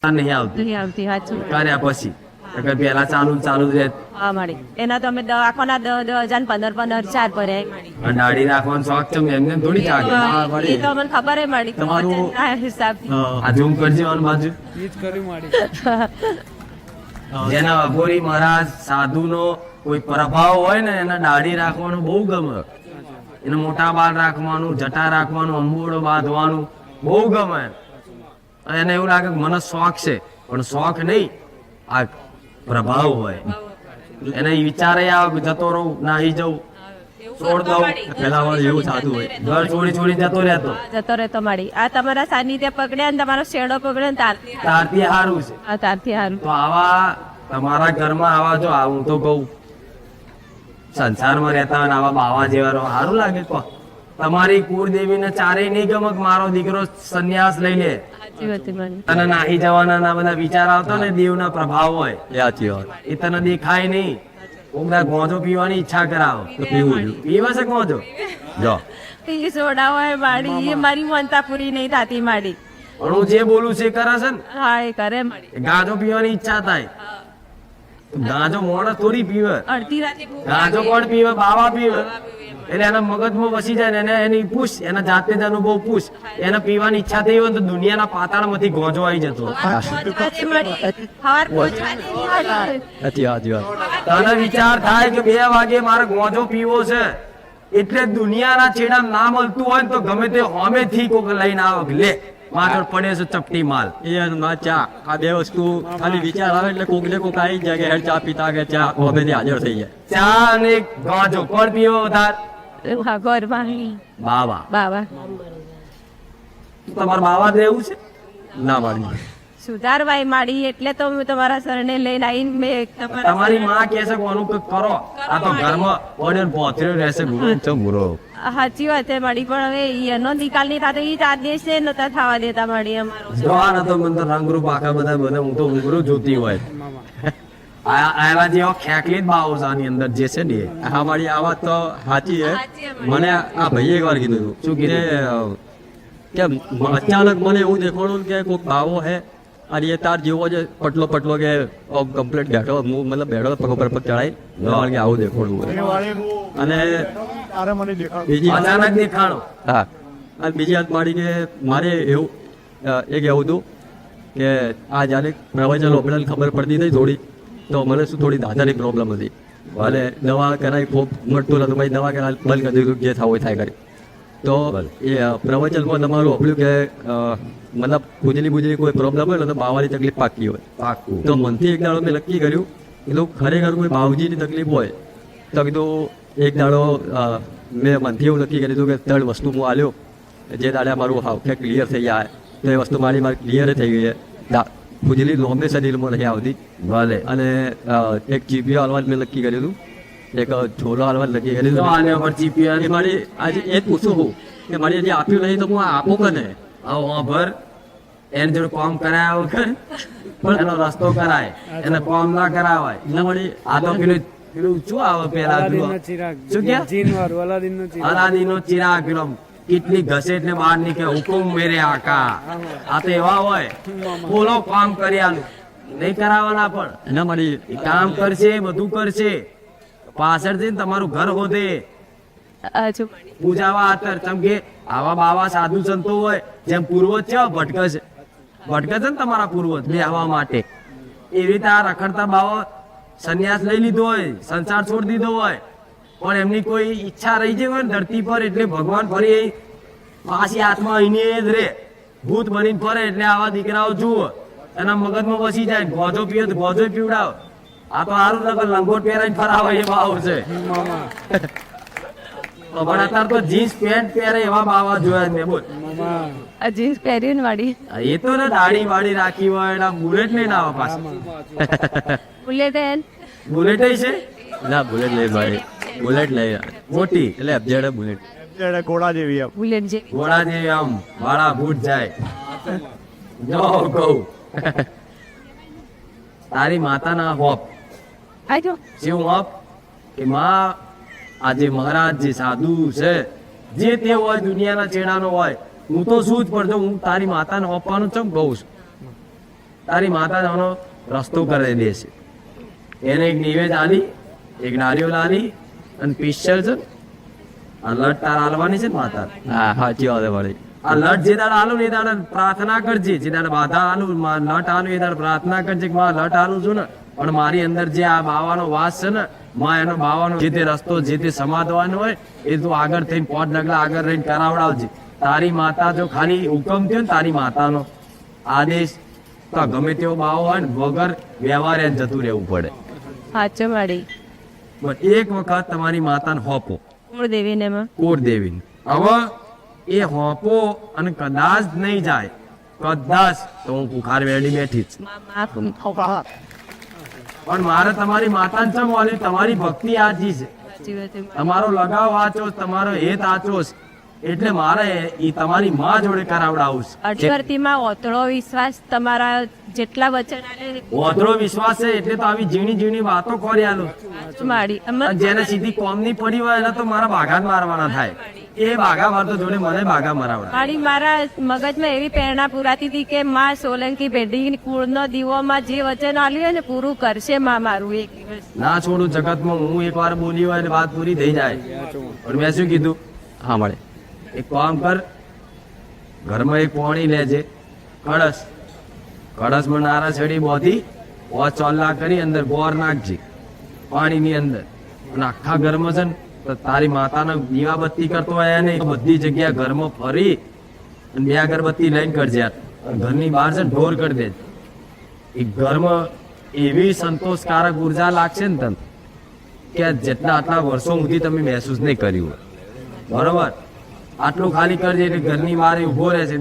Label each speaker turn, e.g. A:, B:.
A: નહીં આવતી
B: નહીં આવતી સાચું
A: કર્યા પછી અગર પેલા ચાલુ ચાલુ રહે
B: હા મળી એના તો અમે આખોના 10,000 15 ભર્યા મળી
A: અને દાઢી રાખવાનો શોખ છે એમને થોડી ચાલે
B: એ તો મને ખબર મળી
A: તમારું
B: હિસાબથી
A: આ ઝૂમ કરજો આની બાજુ જેના અઘોરી મહારાજ સાધુનો કોઈ પ્રભાવ હોય ને એના દાઢી રાખવાનું બહુ ગમે એને મોટા બાલ રાખવાનું જટા રાખવાનું અંબોડો બાંધવાનું બહુ ગમે એને એવું લાગે કે મને શોખ છે પણ શોખ નહીં આ પ્રભાવ હોય એને વિચારે આવે કે જતો રહું નાહી જવું છોડ દઉં પેલા વાર એવું થતું હોય ઘર છોડી જતો રહેતો
B: મળી આ તમારા સાનિધ્ય પકડ્યા ને તમારો શેડો પકડ્યો ને
A: તારથી હારું છે
B: તારથી હારું
A: તો આવા તમારા ઘરમાં આવા જો હું તો કહું સંસારમાં રહેતા હોય આવા બાવા જેવા સારું લાગે કો તમારી કુળદેવીને ચારેય નહીં ગમે કે મારો દીકરો સંન્યાસ લઈ લે તને નાહી જવાના બધા વિચાર આવતા ને દેવના પ્રભાવ હોય એ તને દેખાય નહીં ઉમદા ગોંજો પીવાની ઈચ્છા કરાવો તો પીવા છે ગોંજો જો
B: એ સોડા હોય માડી એ મારી મનતા પૂરી નહીં થતી માડી
A: પણ હું જે બોલું છે કરે છે ને
B: હા એ કરે માડી
A: ગાંજો પીવાની ઈચ્છા થાય ગાંજો મોડા થોડી પીવે
B: અડધી રાતે
A: ગાંજો કોણ પીવે બાવા પીવે એટલે એના મગજમાં વસી જાય ને એને એની પૂછ એના જાતે જ અનુભવ પૂછ એને પીવાની ઈચ્છા થઈ હોય તો દુનિયાના પાતાળમાંથી ગોંજો આવી જતો તને વિચાર થાય કે 2 વાગે મારે ગોંજો પીવો છે એટલે દુનિયાના છેડા ના મળતું હોય ને તો ગમે તે હોમેથી કોક લઈને આવે લે માથળ પડે છે ચપટી માલ
C: એ ચા આ બે વસ્તુ ખાલી વિચાર આવે એટલે કોક ને કોક આવી જાય કે હેડ ચા પીતા કે ચા હોમેથી હાજર થઈ જાય
A: ચા અને ગોંજો કોણ પીવો વધારે બાવા
B: બાવા
A: તમારા બાવા રહેવું છે
C: ના મારી
B: સુધારવાય માડી એટલે તો હું તમારા શરણે લઈને આવીને મેં
A: તમારી માં કહે છે કોનું કંઈક કરો આ તો ઘરમાં ઓર્ડર પોતર્યો રહેશે ગુરુ
B: સાચી વાત છે માડી પણ હવે એનો નિકાલ નહીં થતો એ ચાર દેશ છે નતા થવા દેતા માડી અમારો
A: જોવા નતો મને તો રંગરૂપ આખા બધા હું તો ઉંગરું જોતી હોય આવા જેવા ખેકલી જ બાવો છે આની અંદર જે છે ને
C: હા મારી આ વાત તો સાચી છે મને આ ભાઈએ એક વાર કીધું હતું
A: શું કીધું
C: કે અચાનક મને એવું દેખાડું કે કોઈક બાવો હે અને એ તાર જેવો જ પટલો કે કમ્પ્લીટ બેઠો હું મતલબ બેઠો પગ પર પગ ચડાઈ કે આવું દેખાડવું અને બીજી
A: અચાનક દેખાણો
C: હા અને બીજી વાત મારી કે મારે એવું એક એવું હતું કે આ જ્યારે પ્રવચન ઓપરેશન ખબર પડતી હતી થોડી તો મને શું થોડી દાદાની પ્રોબ્લેમ હતી ભલે દવા કરાવી ખૂબ મળતું નતું ભાઈ દવા કરાવી બંધ કરી દીધું જે થવું થાય કરી તો એ પ્રવચનમાં તમારું ઓપડ્યું કે મતલબ બુજલી કોઈ પ્રોબ્લેમ હોય ને તો બાવાની તકલીફ પાકી હોય
A: પાકું
C: તો મનથી એક દાડો મેં નક્કી કર્યું કીધું ખરેખર કોઈ બાવજીની તકલીફ હોય તો કીધું એક દાડો મેં મનથી એવું નક્કી કરી દીધું કે 3 વસ્તુ હું આલ્યો જે દાડે મારું હાવખે ક્લિયર થઈ જાય તો એ વસ્તુ મારી ક્લિયર થઈ ગઈ છે ખુજલી લોમે શરીરમાં નહીં આવતી
A: ભલે
C: અને એક જીપીઓ હાલવા મેં નક્કી કર્યું હતું એક છોલો હાલવા નક્કી કર્યું
A: તો આને પર જીપીઆર
C: એ મારી આજે એ જ પૂછું હું કે મારી જે આપ્યું નહીં તો હું આપું કને
A: આવો ભર એની જોડે કામ કરાયા વગર પણ એનો રસ્તો કરાય એને કામ ના કરાવાય
C: એટલે મારી
A: આ તો પેલું શું આવે પેલા શું કે અલાદીનનો ચિરાગ પેલો કેટલી ઘસે એટલે બહાર નીકળે હુકુમ મેરે આકા આ તો એવા હોય બોલો કામ કરી આલું નહીં કરાવવાના પણ
C: એના મારી
A: એ કામ કરશે બધું કરશે પાછળ જઈને તમારું ઘર હોદે
B: હજુ
A: પૂજાવા આતર ચમ કે આવા બાવા સાધુ સંતો હોય જેમ પૂર્વજ છે ભટકે છે ને તમારા પૂર્વજ બે આવવા માટે એવી રીતે આ રખડતા બાવા સંન્યાસ લઈ લીધો હોય સંસાર છોડી દીધો હોય પણ એમની કોઈ ઈચ્છા રહી જાય હોય ને ધરતી પર એટલે ભગવાન ફરી પાછી આત્મા અહીંની જ રે ભૂત બનીને ફરે એટલે આવા દીકરાઓ જુઓ એના મગજમાં વસી જાય ગોજો પીવે તો ગોજો પીવડાવ આ તો સારું નગર લંગોટ પહેરાઈને ફરાવે એ ભાવ છે પણ અત્યારે તો જીન્સ પેન્ટ પહેરે એવા બાવા જોયા મેં બોલ
B: જીન્સ પહેર્યું ને વાડી
A: એ તો ને દાઢી વાડી રાખી હોય એના બુલેટ લઈને આવા પાછા
B: બુલેટ
A: બુલેટ છે
C: ના બુલેટ લઈ ભાઈ બુલેટ લઈ
A: મોટી
C: એટલે અબજેડ બુલેટ
D: ઘોડા જેવી
B: બુલેટ જે
A: ઘોડા જે આમ વાળા ભૂટ જાય જો કહું તારી માતાના હોપ
B: આજો
A: શું હોપ કે માં આજે મહારાજ જે સાધુ છે જે તે હોય દુનિયાના ચેડાનો હોય હું તો શું જ પડતો હું તારી માતાને આપવાનું ચમ કહું છું તારી માતા એનો રસ્તો કરી દેશે. એને એક નિવેદ આલી, એક નારિયેળ આલી અને પિસ્ચર છે આ લટ તાર હાલવાની છે ને માતા.
C: હા સાચી વાત છે મારી.
A: આ લટ જે દાડ હાલું ને એ દાડ પ્રાર્થના કરજે. જે દાડ બાધા હાલું લટ હાલું એ દાડ પ્રાર્થના કરજે કે માં લટ હાલું છું ને પણ મારી અંદર જે આ બાવાનો વાસ છે ને માં એનો બાવાનો જે તે રસ્તો જે તે સમાધવાનો હોય એ તું આગળ થઈને 5 ડગલા આગળ રહીને કરાવડાવજે. તારી માતા જો ખાલી હુકમ થયો ને તારી માતાનો આદેશ તો ગમે તેવો બાવો હોય ને વગર વ્યવહારે જતું રહેવું પડે.
B: સાચું માડી
A: બસ એક વખત તમારી માતાને હોપો
B: કુળદેવીને માં
A: કુળદેવીને. હવે એ હોપો અને કદાચ નહીં જાય કદાચ તો હું કુખાર વેડી બેઠી જ. પણ મારે તમારી માતાને ચમ ઓલી તમારી ભક્તિ આજી છે, તમારો લગાવ આચો છે, તમારો હેત આચો છે એટલે મારે એ તમારી માં જોડે કરાવડાવું છે.
B: અઠવર્તીમાં ઓતળો વિશ્વાસ તમારા જેટલા વચન આલે
A: ઓધરો વિશ્વાસ છે એટલે તો આવી ઝીણી ઝીણી વાતો કરી આલું.
B: સાચું માડી અમે
A: અને જેને સીધી કોમની પડી હોય એને તો મારા બાઘા જ મારવાના થાય. એ બાઘા મારતો જોડે મને બાઘા મરાવડા.
B: મારી મારા મગજમાં એવી પ્રેરણા પુરાતી હતી કે માં સોલંકી પેઢી કુળનો દીવોમાં જે વચન આલ્યું હોય ને પૂરું કરશે માં મારું એક દિવસ.
A: ના છોડું જગતમાં હું એકવાર બોલી હોય એટલે વાત પૂરી થઈ જાય. પણ મેં શું કીધું,
C: હા મળે.
A: એક કામ કર, ઘરમાં એક પોણી લેજે, કળશમાં નારા છડી બોધી ચોલ્લા કરી અંદર ગોર નાખજે પાણીની અંદર અને આખા ઘરમાં છે ને તો તારી માતાને દીવાબત્તી કરતો હોય એને બધી જગ્યા ઘરમાં ફરી અને 2 અગરબત્તી લઈને કરજે. ઘરની બહાર છે ને ઢોર કરી દેજે. એ ઘરમાં એવી સંતોષકારક ઉર્જા લાગશે ને તને કે જેટલા આટલા વર્ષો સુધી તમે મહેસૂસ નહીં કર્યું હોય. બરોબર, આટલું ખાલી કરજે એટલે ઘરની બહાર ઊભો રહેશે.